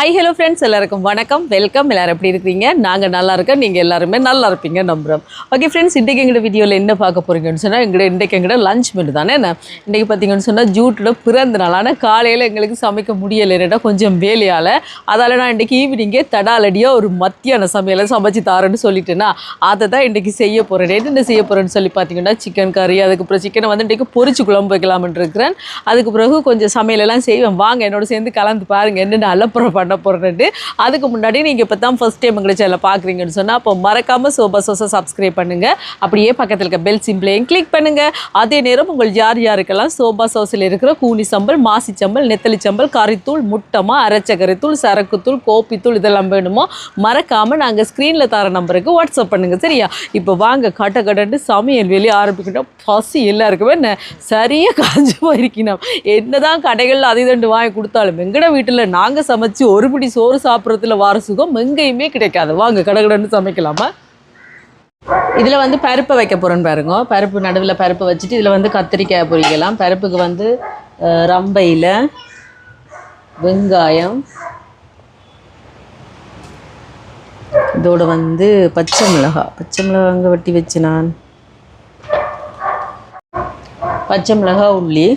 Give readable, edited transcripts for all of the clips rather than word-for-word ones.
Hi hello friends, எல்லாருக்கும் வணக்கம், welcome. எல்லோரும் எப்படி இருக்கிறீங்க? நாங்கள் நல்லா இருக்கோம், நீங்கள் எல்லாருமே நல்லா இருப்பீங்க நம்புகிறோம். ஓகே ஃப்ரெண்ட்ஸ், இன்றைக்கி எங்களோட வீடியோவில் என்ன பார்க்க போகிறீங்கன்னு சொன்னால் இன்றைக்கி எங்களோட லஞ்ச் மெனு தானே. என்ன இன்றைக்கி பார்த்தீங்கன்னு சொன்னால் ஜூட்டோட பிறந்த நாள். ஆனால் காலையில் எங்களுக்கு சமைக்க முடியலைன்னா கொஞ்சம் வேலையால், அதால் நான் இன்றைக்கி ஈவினிங்கே தடாலடியாக ஒரு மத்தியான சமையலை சமைச்சு தாரேன்னு சொல்லிட்டேன்னா அதை தான் இன்றைக்கி செய்ய போகிறேன். என்ன செய்ய போகிறேன்னு சொல்லி பார்த்தீங்கன்னா சிக்கன் கறி, அதுக்கப்புறம் சிக்கனை வந்து இன்றைக்கி பொரிச்சு குழம்பு வைக்கலாம்னு இருக்கிறேன். அதுக்கு பிறகு கொஞ்சம் சமையலெல்லாம் செய்வேன். வாங்க என்னோட சேர்ந்து கலந்து பாருங்கள் என்னென்ன அலப்புறம் பண்ண போகிறேன்ட்டு. அதுக்கு முன்னாடி நீங்கள் இப்போ தான் ஃபஸ்ட் டைம் எங்களை சேனலை பார்க்குறீங்கன்னு சொன்னால் அப்போ மறக்காமல் சோபா சோஸை சப்ஸ்கிரைப் பண்ணுங்கள். அப்படியே பக்கத்தில் இருக்க பெல் சிம்பிளையும் கிளிக் பண்ணுங்கள். அதே நேரம் உங்கள் யாருக்கெல்லாம் சோபா சோஸில் இருக்கிற கூனி சம்பல், மாசி சம்பல், நெத்தலி சம்பல், கறித்தூள், முட்டமா, அரைச்ச கறித்தூள், சரக்குத்தூள், கோப்பித்தூள் இதெல்லாம் வேணுமோ மறக்காமல் நாங்கள் ஸ்க்ரீனில் தர நம்பருக்கு வாட்ஸ்அப் பண்ணுங்கள். சரியா? இப்போ வாங்க கடண்டு சமையல் வெளியே ஆரம்பிக்கணும். பசி எல்லாருக்குமே என்ன சரியாக காஞ்சு போயிருக்கணும். என்னதான் கடைகளில் அதை தண்டு வாங்கி கொடுத்தாலும் எங்கட வீட்டில் நாங்கள் சமைச்சு ஒரு பிடி சோறு சாப்பிட்றதுல வார சுகம் எங்கேயுமே கிடைக்காது. வாங்க கடகடன்னு சமைக்கலாமா. இதில் வந்து பருப்பை வைக்க போகிறேன்னு பாருங்க. பருப்பு நடுவில் பருப்பை வச்சுட்டு இதில் வந்து கத்திரிக்காய் பொரிக்கலாம். பருப்புக்கு வந்து ரம்பையில் வெங்காயம், இதோட வந்து பச்சை மிளகாய் அங்கே வெட்டி வச்சு நான் பச்சை மிளகாய், உள்ளி,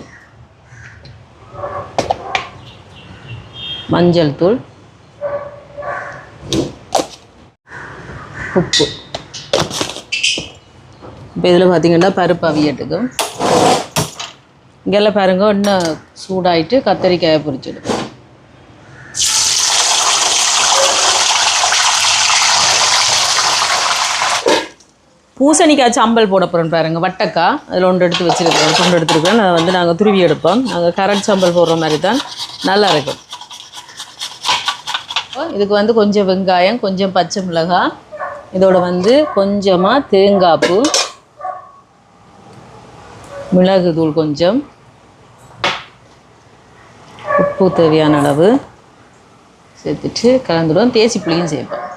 மஞ்சள் தூள், உப்பு. இப்போ இதில் பார்த்திங்கன்னா பருப்பு அவியட்டுக்கும் இங்கெல்லாம் பாருங்க இன்னும் சூடாயிட்டு கத்திரிக்காயை பொரிச்சிடும். பூசணிக்காய் சாம்பல் போட போகிறோன்னு பாருங்கள். வட்டக்காய் அதில் ஒன்று எடுத்து வச்சுருக்கேன், துண்டு எடுத்துருக்கேன். அதை வந்து நாங்கள் துருவி எடுப்போம். நாங்கள் கரட் சாம்பல் போடுற மாதிரி தான் நல்லா இருக்கும். இதுக்கு வந்து கொஞ்சம் வெங்காயம், கொஞ்சம் பச்சை மிளகாய், இதோட வந்து கொஞ்சமாக தேங்காய்ப்பூ, மிளகு தூள் கொஞ்சம், உப்பு தேவையான அளவு சேர்த்துட்டு கலந்துடுவோம். தேசி புளியும் சேர்ப்போம்.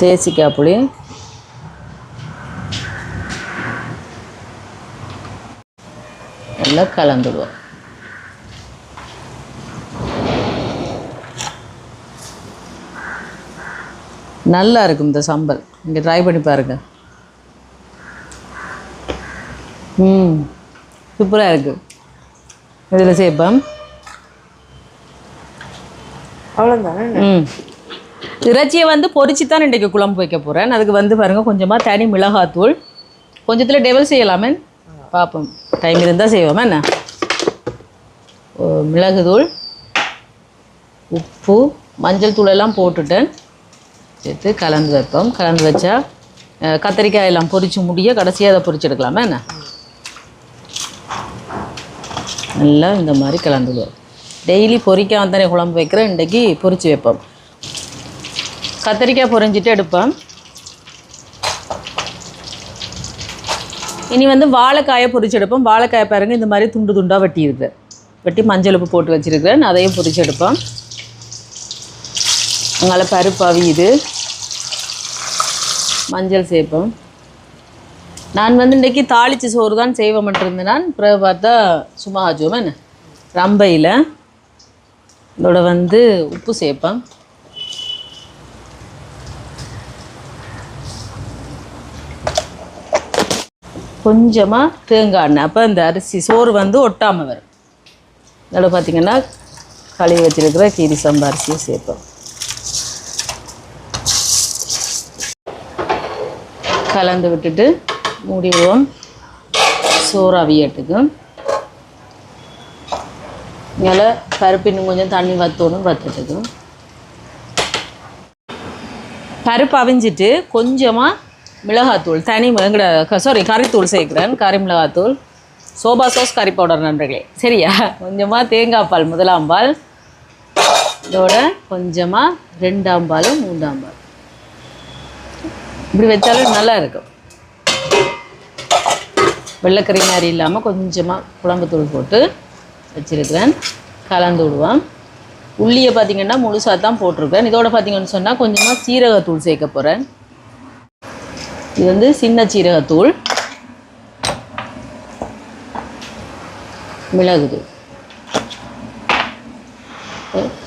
தேசிக்காய் புளி, நல்லா கலந்துடுவோம். நல்லா இருக்கும் இந்த சம்பல். இங்கே ட்ரை பண்ணி பாருங்கள். சூப்பராக இருக்குது. இதில் சேர்ப்போம். அவ்வளோதானே. இறைச்சியை வந்து பொரிச்சு தான் இன்றைக்கு குழம்பு வைக்க போகிறேன். அதுக்கு வந்து பாருங்கள் கொஞ்சமாக தனி மிளகாத்தூள், கொஞ்சத்தில் டெவல் செய்யலாமே பார்ப்போம், டைம் இருந்தால் செய்வோமா என்ன. மிளகுத்தூள், உப்பு, மஞ்சள் தூளெல்லாம் போட்டுட்டேன். சேர்த்து கலந்து வைப்போம். கலந்து வச்சா கத்திரிக்காய் எல்லாம் பொரிச்சு முடிய கடைசியாக அதை பொரிச்சு எடுக்கலாமா என்ன. நல்லா இந்த மாதிரி கலந்துடுவோம். டெய்லி பொரிக்காம தானே குழம்பு வைக்கிறேன், இன்றைக்கி பொரிச்சு வைப்போம். கத்திரிக்காய் பொரிஞ்சிட்டு எடுப்போம். இனி வந்து வாழைக்காயை பொரிச்சு எடுப்போம். வாழைக்காயை பாருங்கள் இந்த மாதிரி துண்டு துண்டாக வெட்டி மஞ்சள் உப்பு போட்டு வச்சுருக்கிறேன். அதையும் பொரிச்சு எடுப்போம். அங்கால பருப்பு அவியுது, மஞ்சள் சேர்ப்போம். நான் வந்து இன்றைக்கி தாளித்து சோறு தான் செய்வோம்ன்றிருந்தேன். நான் பிறகு பார்த்தா சும்மா ஆச்சுவோம் என்ன. ரம்பையில் இதோட வந்து உப்பு சேர்ப்பேன். கொஞ்சமாக தேங்காய் எண்ணெய், அப்போ இந்த அரிசி சோறு வந்து ஒட்டாமல் வரும். இதோட பார்த்திங்கன்னா கழுவி வச்சுருக்கிற கீரி சம்பா அரிசியை சேர்ப்போம். கலந்து விட்டுட்டு மூடி விடுவோம். சோறு அவியட்டுக்கும் மேலே பருப்பு இன்னும் கொஞ்சம் தண்ணி வற்றட்டுக்கும். பருப்பு அவிஞ்சிட்டு கொஞ்சமாக மிளகாத்தூள், கறித்தூள் சேர்க்குறேன். கறி மிளகாத்தூள், சோபா சோஸ் கறி பவுடர் நண்பர்களே. சரியா? கொஞ்சமாக தேங்காய் பால், முதலாம் பால், இதோட கொஞ்சமாக 2ஆம் பால், 3ஆம் பால், இப்படி வச்சாலும் நல்லா இருக்கும். வெள்ளைக்கறி மாதிரி இல்லாமல் கொஞ்சமாக குழம்புத்தூள் போட்டு வச்சுருக்கிறேன். கலந்து விடுவேன். உள்ளியை பார்த்திங்கன்னா முழுசாக தான் போட்டிருக்கேன். இதோட பார்த்திங்கன்னு சொன்னால் கொஞ்சமாக சீரகத்தூள் சேர்க்க போகிறேன். இது வந்து சின்ன சீரகத்தூள், மிளகுத்தூள்,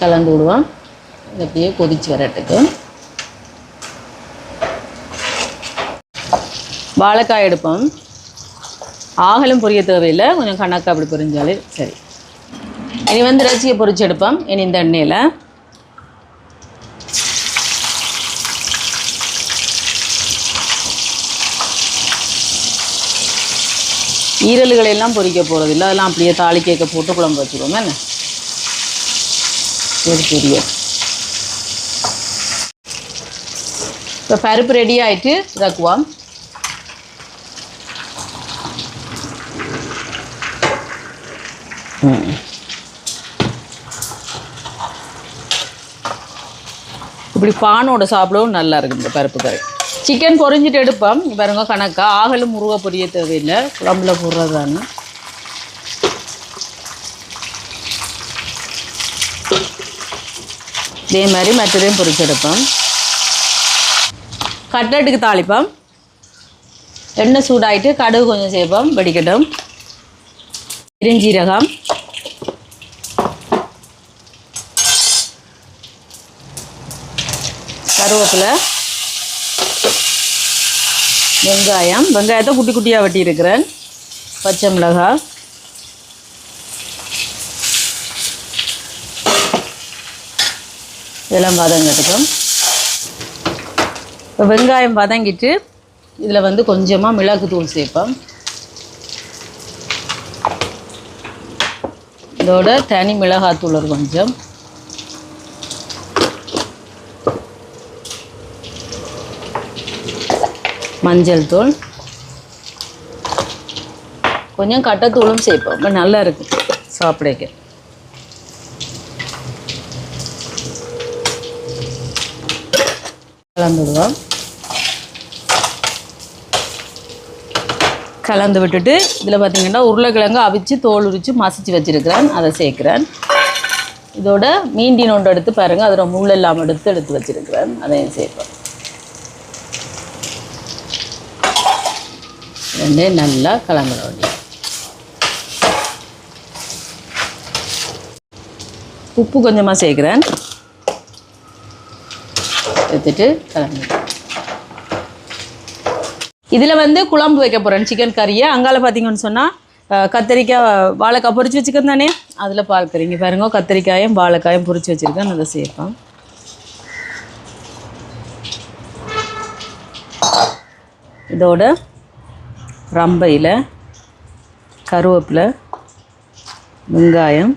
கலந்து விடுவோம். இது அப்படியே கொதிச்சு வரட்டுக்கு. வாழைக்காய் எடுப்போம். ஆகலும் பொரிய தேவையில்லை, கொஞ்சம் கணக்காக அப்படி பொரிஞ்சாலே சரி. இனி வந்து இறைச்சியை பொரிச்சு எடுப்போம். இனி இந்த எண்ணெயில் ஈரல்களை எல்லாம் பொரிக்க போகிறது இல்லை, அதெல்லாம் அப்படியே தாளி கேட்க போட்டு குழம்பு வச்சுருவோம். என்ன இது பெரிய இப்போ பருப்பு ரெடி ஆகிட்டு இறக்குவோம். இப்படி பானோட சாப்பிடவும் நல்லா இருக்குது இந்த பருப்பு கறி. சிக்கன் பொரிஞ்சிட்டு எடுப்போம். பாருங்க கணக்கா ஆகலும் முருகை பொரிய தேவையில்லை, குழம்புல போடுறது தானே. இதே மாதிரி மற்றதையும் பொரிச்சு எடுப்போம். கட்லெட்டுக்கு தாளிப்போம். எண்ணெய் சூடாயிட்டு கடுகு கொஞ்சம் சேர்ப்போம், வெடிக்கட்டும். பெருஞ்சீரகம், கருவேப்பிலை, வெங்காயம். வெங்காயத்தை குட்டி குட்டியாக வெட்டி இருக்கிறேன். பச்சை மிளகாய், இதெல்லாம் வதங்கட்டுக்கும். இப்போ வெங்காயம் வதங்கிட்டு இதில் வந்து கொஞ்சமாக மிளகுத்தூள் சேர்ப்போம். இதோட தனி மிளகாத்தூள் ஒரு கொஞ்சம், மஞ்சள் தூள், கொஞ்சம் கட்டத்தூளும் சேர்ப்போம். ரொம்ப நல்லா இருக்குது சாப்பிடக்கு. கலந்து விடுவோம். கலந்து விட்டுட்டு இதில் பார்த்திங்கன்னா உருளைக்கிழங்கு அவிச்சு தோல் உரித்து மசிச்சு வச்சுருக்கிறேன், அதை சேர்க்குறேன். இதோட மீண்டின் ஒன்று எடுத்து பாருங்கள், அதில் முள் எல்லாம் எடுத்து வச்சுருக்கிறேன், அதையும் சேர்ப்பேன். ரெண்டே நல்லா கலந்துட வேண்டியது. உப்பு கொஞ்சமாக சேர்க்குறேன், எடுத்துட்டு கலந்து. இதில் வந்து குழம்பு வைக்க போகிறேன் சிக்கன் கறியை. அங்கால பார்த்தீங்கன்னு சொன்னால் கத்திரிக்காய் வாழைக்காய் பொரிச்சு வச்சுக்கேன் தானே, அதில் பால் கறிங்க பாருங்க. கத்திரிக்காயும் வாழைக்காயும் பொரிச்சு வச்சுருக்கேன், அதை சேர்ப்பேன். இதோட ரம்பையில் கருவேப்பிலை, வெங்காயம்,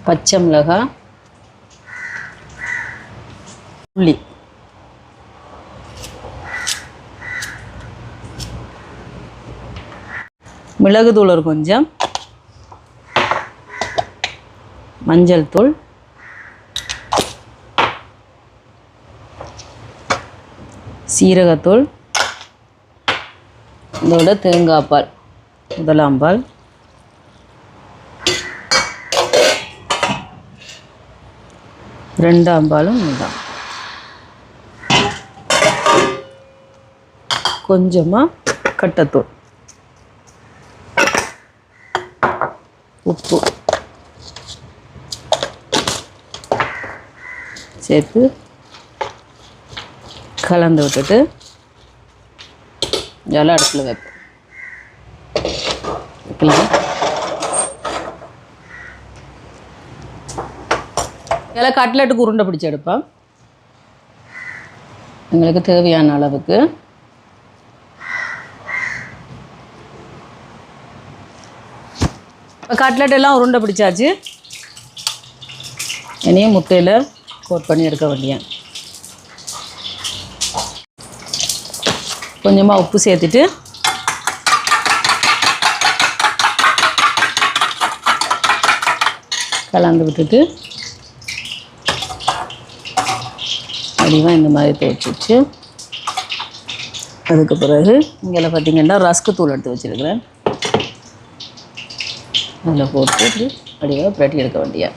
பச்சை மிளகாய், உள்ளி, மிளகுத்தூள் ஒரு கொஞ்சம், மஞ்சள் தூள், சீரகத்தூள், இதோட தேங்காய் பால், முதலாம் பால், ரெண்டாம் பாலும் இதுதான். கொஞ்சமாக கட்டத்தூள், உப்பு சேர்த்து கலந்து விட்டுட்டு ஜல அடுப்பில் வைப்பேன். இதில் கட்லெட்டுக்கு உருண்டை பிடிச்சி எடுப்பேன். எங்களுக்கு தேவையான அளவுக்கு. இப்போ கட்லெட் எல்லாம் உருண்டை பிடிச்சாச்சு. இனியும் முட்டையில் கோட் பண்ணி எடுக்க வேண்டியேன். கொஞ்சமாக உப்பு சேர்த்துட்டு கலந்து விட்டுட்டு வடிவாக இந்த மாதிரி துவைச்சிச்சு. அதுக்கு பிறகு இங்கே பார்த்திங்கன்னா ரஸ்க்கு தூள் எடுத்து வச்சுருக்கிறேன், அதில் போட்டு வடிவாக பிரட்டி எடுக்க வேண்டியா.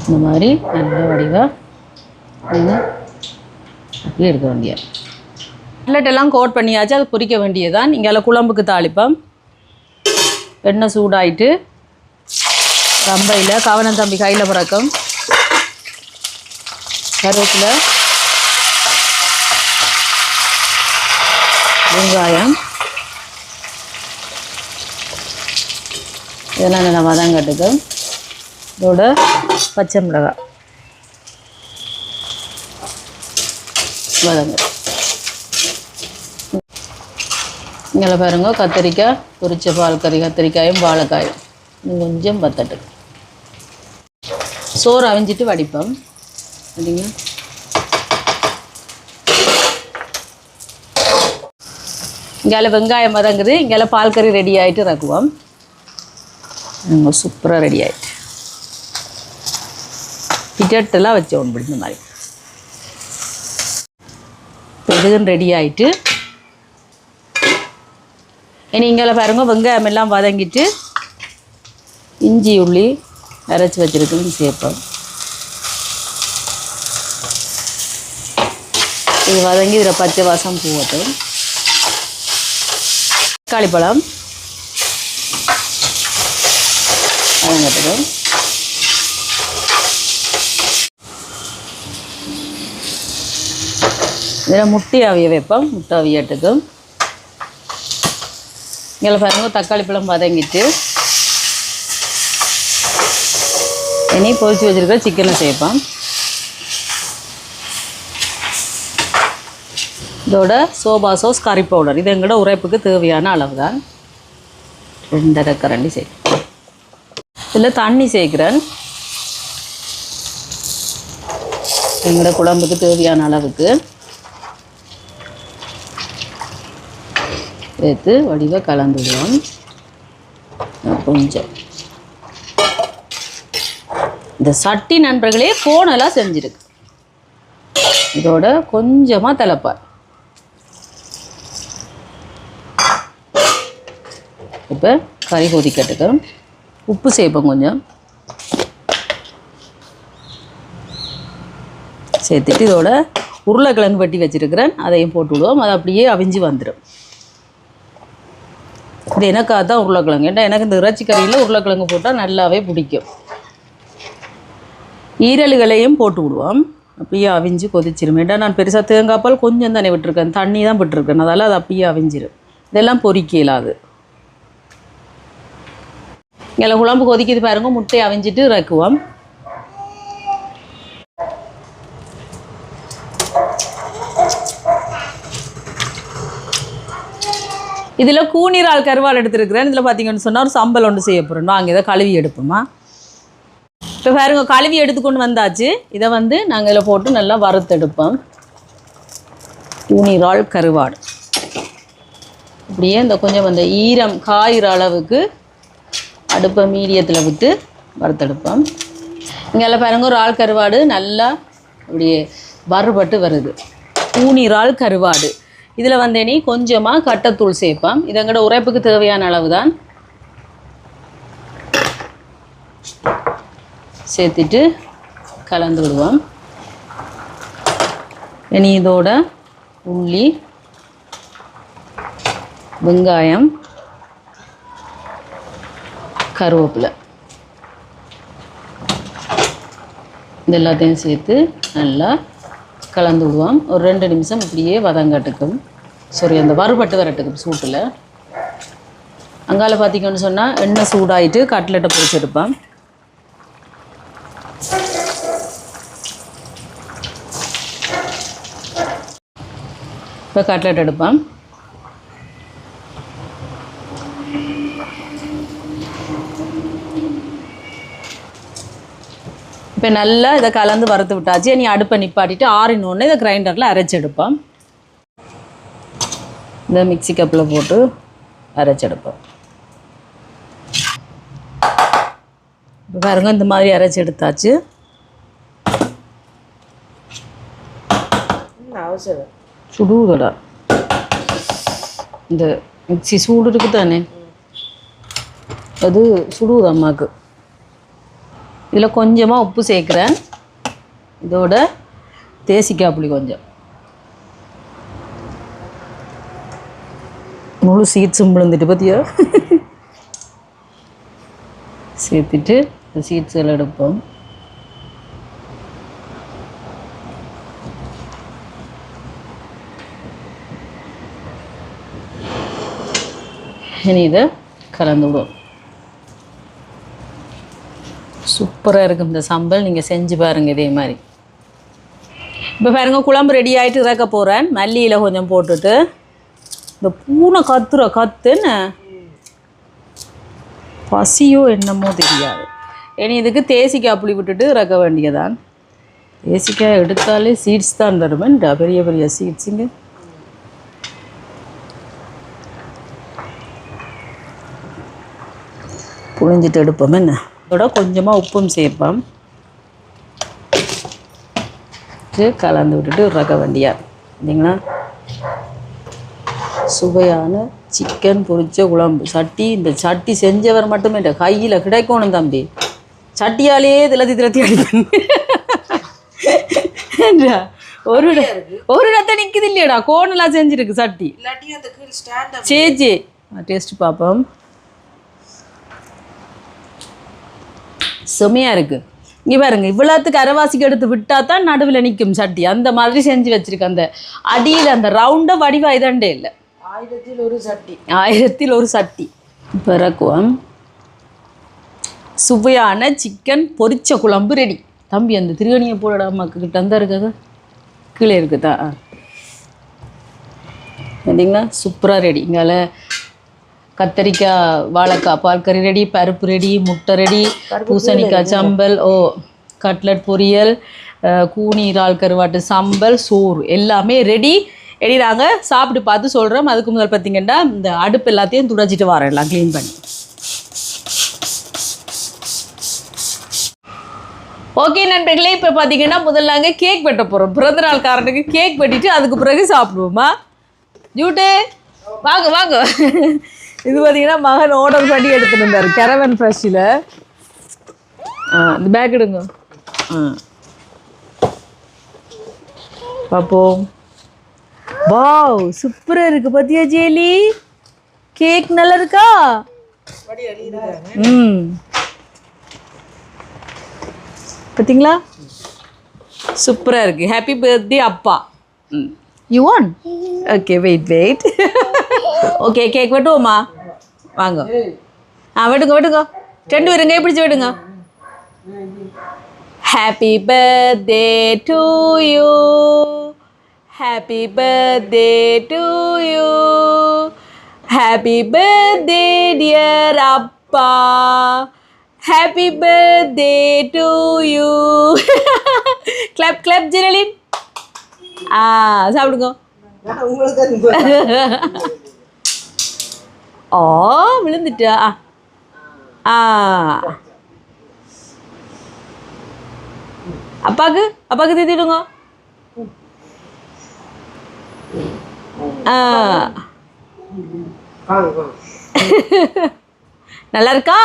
இந்த மாதிரி நல்ல வடிவாக அப்படியே எடுக்க வேண்டிய கட்லெட் எல்லாம் கோட் பண்ணியாச்சு. அது பொரிக்க வேண்டியதான். இங்கே அதில் குழம்புக்கு தாளிப்போம். எண்ணெய் சூடாயிட்டு ரம்பையில் கவனம் தம்பி கையில் பிறக்கும் கருவேப்பிலை, வெங்காயம் இதெல்லாம் நல்லா வதங்கட்டுக்கு. இதோட பச்சை மிளகாய் வதங்க. இங்கே பாருங்க கத்திரிக்காய் பொரிச்ச பால் கறி, கத்திரிக்காயும் வாழைக்காயும் கொஞ்சம் பத்தட்டு. சோறு அவிஞ்சிட்டு வடிப்போம். சரிங்க. இங்கே வெங்காயம் வதங்குது. இங்கே பால் கறி ரெடி ஆகிட்டு இறக்குவோம். சூப்பராக ரெடி ஆகிட்டு பிட்டெல்லாம் வச்சோம் இந்த மாதிரி. இதுவும் ரெடி ஆகிட்டு இனி இங்கே பாருங்க வெங்காயம் எல்லாம் வதங்கிட்டு இஞ்சி உள்ளி அரைச்சி வச்சுருக்குன்னு சேர்ப்போம். இது வதங்கி இதில் பச்சை வாசம் போகட்டும். தக்காளி பழம் வதங்கட்டும். இதில் முட்டை அவிய வைப்போம். முட்டை அவியட்டுக்கும். இங்கே பாருங்க தக்காளி பழம் வதங்கிட்டு இனி பொரிச்சு வச்சுருக்க சிக்கனை சேர்ப்போம். இதோட சோபா சாஸ் கறி பவுடர் இது எங்களோட உரைப்புக்கு தேவையான அளவு தான். 2 கரண்டி சேர்க்கிறேன். இதில் தண்ணி சேர்க்குறேன். எங்களோட குழம்புக்கு தேவையான அளவுக்கு சேர்த்து வடிவை கலந்துடுவோம். கொஞ்சம் இந்த சட்டி நண்பர்களே கோணெல்லாம் செஞ்சுருக்கு. இதோட கொஞ்சமாக தலைப்பார். இப்போ கறி கொதிக்கட்டுக்கு உப்பு சேர்ப்போம். கொஞ்சம் சேர்த்துட்டு இதோட உருளைக்கிழங்கு வெட்டி வச்சுருக்கிறேன். அதையும் போட்டு விடுவோம். அது அப்படியே அவிஞ்சு வந்துடும். இது எனக்காக தான் உருளைக்கிழங்கு. ஏன்னா எனக்கு இந்த இறைச்சி கறியில் உருளைக்கிழங்கு போட்டால் நல்லாவே பிடிக்கும். ஈரல்களையும் போட்டு விடுவோம். அப்படியே அவிஞ்சு கொதிச்சிரும். ஏன்னா நான் பெருசாக தேங்காய் பால் கொஞ்சம் தானே விட்டுருக்கேன், தண்ணி தான் விட்டுருக்கேன். அதால் அது அப்படியே அவிஞ்சிடும். இதெல்லாம் பொரிக்க இயலாது. இங்கே குழம்பு கொதிக்குது பாருங்க. முட்டையை அவிஞ்சிட்டு இறக்குவோம். இதில் கூனிரால் கருவால் எடுத்துருக்கிறேன். இதில் பார்த்தீங்கன்னு சொன்னால் ஒரு சம்பல் ஒன்று செய்ய போகிறோம். நாங்கள் இதை கழுவி எடுப்போமா. இப்போ பாருங்க கழுவி எடுத்துக்கொண்டு வந்தாச்சு. இதை வந்து நாங்கள் இதில் போட்டு நல்லா வறுத்தெடுப்போம். கூனிரால் கருவாடு அப்படியே இந்த கொஞ்சம் அந்த ஈரம் காயிற அளவுக்கு அடுப்பை மீடியத்தில் விட்டு வறுத்தெடுப்போம். இங்கே பாருங்க ஒரு ஆள் கருவாடு நல்லா அப்படியே வறுபட்டு வருது. கூனிரால் கருவாடு. இதில் வந்தேனி கொஞ்சமாக கட்டத்தூள் சேர்ப்போம். இது எங்களோட உரைப்புக்கு தேவையான அளவு தான். சேர்த்துட்டு கலந்து விடுவோம். இனி இதோட உள்ளி, வெங்காயம், கருவேப்பிலை இது எல்லாத்தையும் சேர்த்து நல்லா கலந்து விடுவோம். ஒரு 2 நிமிஷம் இப்படியே வதங்கட்டுக்கும். அந்த வறுபட்டு வரட்டுக்கும் சூட்டில். அங்கால பார்த்திங்கன்னு சொன்னால் எண்ணெய் சூடாயிட்டு கட்லெட்டை பொரிச்செடுப்பேன். இப்போ கட்லெட் எடுப்பேன். இப்போ நல்லா இதை கலந்து வறுத்து விட்டாச்சு. நீ அடுப்பை நிப்பாட்டிட்டு ஆறினோடனே இதை கிரைண்டரில் அரைச்செடுப்போம். இந்த மிக்சி கப்பில் போட்டு அரைச்செடுப்போம். இப்போ பாருங்க இந்த மாதிரி அரைச்சி எடுத்தாச்சு. சுடுதடா இந்த மிக்சி சூடு இருக்கு தானே, அது சுடுது அம்மாவுக்கு. இதில் கொஞ்சமாக உப்பு சேர்க்குறேன். இதோட தேசிக்காய் புளி கொஞ்சம், முழு சீட்ஸும் விழுந்துட்டு பார்த்தியா சேர்த்துட்டு இந்த சீட்ஸுகள் எடுப்போம். இனி இதை கலந்து விடுவோம். சூப்பராக இருக்கும் இந்த சம்பல். நீங்கள் செஞ்சு பாருங்கள் இதே மாதிரி. இப்போ பாருங்கள் குழம்பு ரெடி ஆகிட்டு இறக்க போகிறேன். மல்லியில் கொஞ்சம் போட்டுட்டு இந்த பூனை கத்துன்னு பசியோ என்னமோ தெரியாது. இனி இதுக்கு தேசிக்காய் புளி விட்டுட்டு இறக்க வேண்டியதான். தேசிக்காய் எடுத்தாலே சீட்ஸ் தான் தருமேன்டா, பெரிய பெரிய சீட்ஸுங்க. புழிஞ்சிட்டு எடுப்போம். என்ன இதோட கொஞ்சமாக உப்பும் சேர்ப்போம். கலந்து விட்டுட்டு இறக்க வேண்டியா. இல்லைங்களா சுவையான சிக்கன் பொரிச்ச குழம்பு. சட்டி இந்த சட்டி செஞ்சவர் மட்டுமே கையில் கிடைக்கணும் தம்பி. சட்டியாலே திலத்தி திலத்தி அடிப்பேன். ஒரு இடத்த நிற்குது இல்லையடா, கோனெல்லாம் செஞ்சுருக்கு சட்டி. சேச்சி டேஸ்ட் பார்ப்போம். செமையாக இருக்குது. இங்கே பாருங்க, இவ்வளோத்துக்கு அரைவாசிக்கு எடுத்து விட்டால் தான் நடுவில் நிற்கும் சட்டி. அந்த மாதிரி செஞ்சு வச்சுருக்கேன். அந்த அடியில் அந்த ரவுண்டை வடிவா இதண்டே இல்லை. 1000 ஒரு சட்டி, 1000 ஒரு சட்டி. இப்போ இறக்குவோம். சுவையான சிக்கன் பொரிச்ச குழம்பு ரெடி. தம்பி அந்த திருகணியை போடடா, மக்கள்கிட்ட அந்த இருக்குது கீழே இருக்குதா பார்த்தீங்களா? சூப்பராக ரெடி. இங்கால கத்தரிக்காய் வாழைக்காய் பால் கறி ரெடி, பருப்பு ரெடி, முட்டை ரெடி, பூசணிக்காய் சம்பல், கட்லட் பொரியல், கூனி இறால் கருவாட்டு சம்பல், சோறு எல்லாமே ரெடி. நாங்கள் சாப்பிட்டு பார்த்து சொல்கிறோம். அதுக்கு முதல் பார்த்திங்கன்னா இந்த அடுப்பு எல்லாத்தையும் துடைச்சிட்டு வரேன், எல்லாம் க்ளீன் பண்ணி. ஓகே நண்பர்களே, இப்போ பார்த்தீங்கன்னா முதல்ல நாங்கள் கேக் வெட்ட போகிறோம். பிறந்த நாள்காரனுக்கு கேக் வெட்டிட்டு அதுக்கு பிறகு சாப்பிடுவோமா. ஜூட்டு வாங்க வாங்க. இது பார்த்தீங்கன்னா மகன் ஆர்டர் பண்ணி எடுத்துகிட்டு இருந்தார் கேரவன் ஃப்ரெஷ்ஷில். இந்த பேக் எடுங்க. பார்ப்போம். வாவ் சூப்பராக இருக்குது பார்த்தியா ஜேலி? கேக் நல்லா இருக்கா? பார்த்தீங்களா? சூப்பராக இருக்குது. ஹாப்பி பர்த்டே அப்பா. You want? Okay wait. Okay cake வெட்டுவோம்மா, வாங்க. வெட்டுங்க 2 பேருங்க பிடிச்சி வெட்டுங்க. Happy birthday to you, happy birthday to you, happy birthday dear அப்பா, happy birthday to you. Clap clap ஜெனலின். சாப்பிடுங்க. விழுந்துட்டா. அப்பாக்கு தீத்திடுங்க. நல்லா இருக்கா?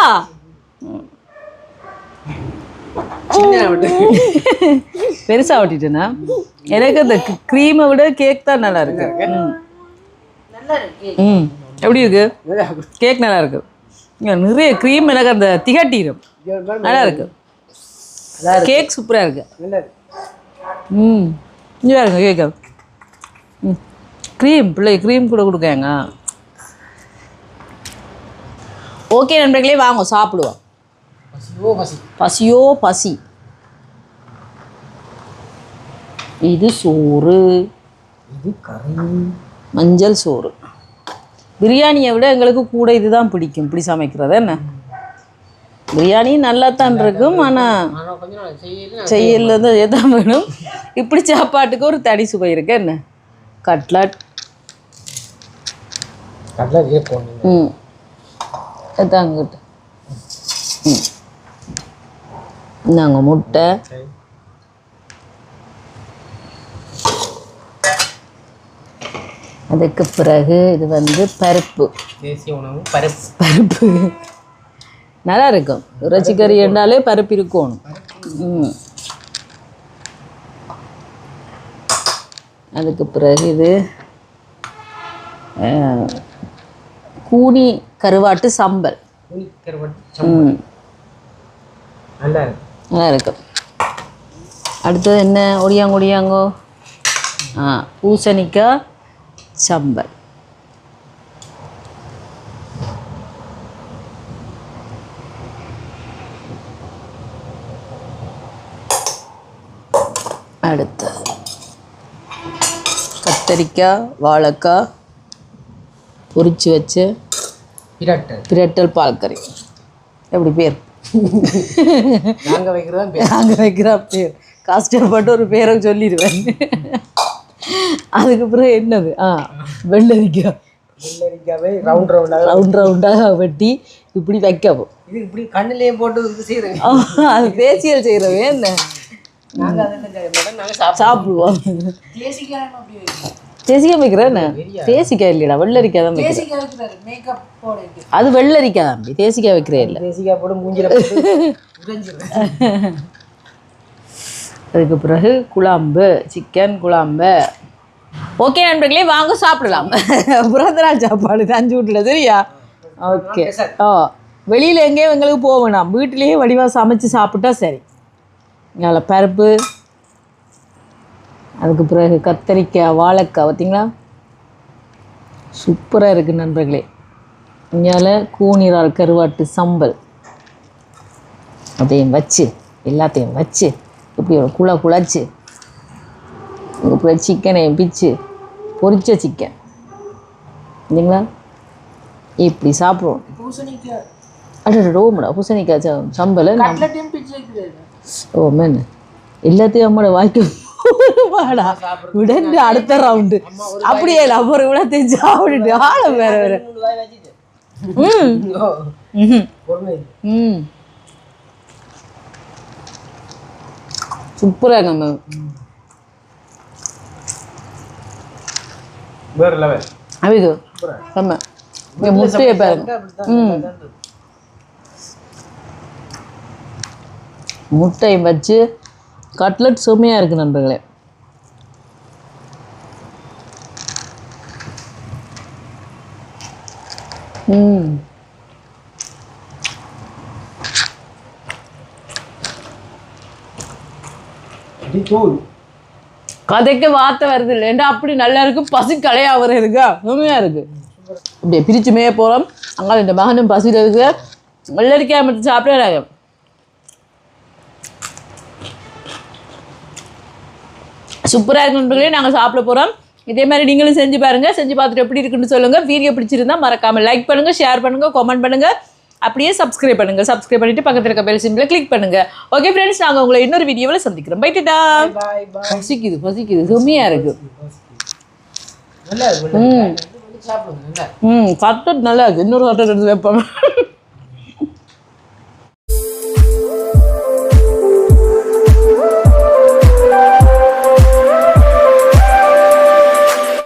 பெருசா ஓட்டிட்டேனா? எனக்கு அந்த க்ரீமை விட கேக் தான் நல்லா இருக்கு. எப்படி இருக்கு கேக்? நல்லா இருக்கு. நிறைய க்ரீம் எனக்கு அந்த திகட்டிடும். நல்லா இருக்கு. கேக் சூப்பராக இருக்கு. இங்கே பாருங்க கேக்கு. க்ரீம் பிள்ளை க்ரீம் கூட கொடுக்காங்க. ஓகே நண்பர்களே, வாங்க சாப்பிடுவோம். பசியோ பசி. இது சோறு, இது கறி, மஞ்சள் சோறு. பிரியாணியை விட எங்களுக்கு கூட இதுதான் பிடிக்கும். இப்படி சமைக்கிறது என்ன? பிரியாணி நல்லா தான் இருக்கும், ஆனால் செய்யல தான் எதான் வேணும். இப்படி சாப்பாட்டுக்கு ஒரு தனி சுவை இருக்கு. என்ன கட்லட் எதாங்கிட்ட இந்தாங்க முட்டை, அதுக்கு பிறகு இது வந்து பருப்பு, தேசிய உணவு பருப்பு நல்லா இருக்கும். இறைச்சிக்கறி என்றாலே பருப்பு இருக்கணும். அதுக்கு பிறகு இது கூனி கருவாட்டு சம்பல். நல்லா இருக்கும். அடுத்தது என்ன ஒடியாங்கோ பூசணிக்காய் சம்பல். அடுத்து கத்தரிக்காய் வாழைக்காய் பொரிச்சு வச்சு பிரட்டல் பால்கறி. எப்படி பேர்? நாங்கள் வைக்கிற பேர் கஷ்டப்பட்டு ஒரு பேரை சொல்லிடுவேன். அதுக்கப்புறம் என்னது வெள்ளரிக்காய் ரவுண்ட் ரவுண்டாக வெட்டி இப்படி வைக்கவும். இது இப்படி கண்ணிலேயே போட்டு அது பேசியல் செய்கிறவே என்ன சாப்பிடுவோம். தேசிக்காய் வைக்கிறேன். தேசிக்காய் இல்லைடா, வெள்ளரிக்காய் தான் வைக்கிறேன். அது வெள்ளரிக்காய் தான், தேசிக்காய் வைக்கிறேன் இல்லை. தேசிக்காய் போட்டு மூஞ்சில அதுக்கு பிறகு குழம்பு, சிக்கன் குழம்பு. ஓகே நண்பர்களே, வாங்க சாப்பிடலாம். பிறந்தநாள் சாப்பாடு தஞ்சு விட்டுல சரியா? ஓகே. வெளியில் எங்கேயும் எங்களுக்கு போக வேணாம், வீட்டிலேயே வடிவாக சமைச்சு சாப்பிட்டா சரி. இங்கே பருப்பு, அதுக்கு பிறகு கத்தரிக்காய் வாழைக்காய் பார்த்தீங்களா, சூப்பராக இருக்குது நண்பர்களே. இங்கே கூனிரால் கருவாட்டு சம்பல் அதையும் வச்சு எல்லாத்தையும் வச்சு இப்படி ஒரு குழச்சி அப்புறம் சிக்கனையும் பிச்சு பொரிச்ச சிக்கன் இல்லைங்களா இப்படி சாப்பிடுவோம். ரோமடா பூசணிக்காய் சம்பல். ஓ மேன் எல்லாத்தையும் அம்மாட வாய்க்கு வாடா விடண்டு அடுத்த ரவுண்டு அப்படியே இல்லை. அப்புறம் இவ்வளோத்தையும் சாப்பிட்டுட்டு ஆள வேற வேற. சூப்பராக நம்ம அவிது நம்ம முட்டையை பாருங்க. முட்டையை வச்சு கட்லட் சுமையாக இருக்குது நண்பர்களே. கதைக்கு வார்த்தை வருது இல்லை ஏன்டா அப்படி நல்லா இருக்குது. பசி கலையாக வர இருக்கா சுமையாக இருக்குது. இப்படியே பிரித்து மேய போகிறோம். அங்கே இந்த மகனும் பசியில் இருக்கு. வெள்ளரிக்காய் மட்டும் சாப்பிடாங்க. சூப்பராக இருக்கு நண்பர்களே. நாங்கள் சாப்பிட போகிறோம். இதே மாதிரி நீங்களும் செஞ்சு பாருங்கள். செஞ்சு பார்த்துட்டு எப்படி இருக்குன்னு சொல்லுங்கள். வீடியோ பிடிச்சிருந்தா மறக்காமல் லைக் பண்ணுங்கள், ஷேர் பண்ணுங்கள், கமெண்ட் பண்ணுங்கள். அப்படியே சப்ஸ்கிரைப் பண்ணுங்கள். சப்ஸ்கிரைப் பண்ணிவிட்டு பக்கத்தில் இருக்க பெல் சிம்பிளை கிளிக் பண்ணுங்கள். ஓகே ஃப்ரெண்ட்ஸ், நாங்கள் உங்களை இன்னொரு வீடியோவில் சந்திக்கிறோம். பைட்டா. பசிக்குது சுமையாக இருக்குது. கட்லட் நல்லா இருக்குது. இன்னொரு கட்லட் எடுத்து வைப்போம்.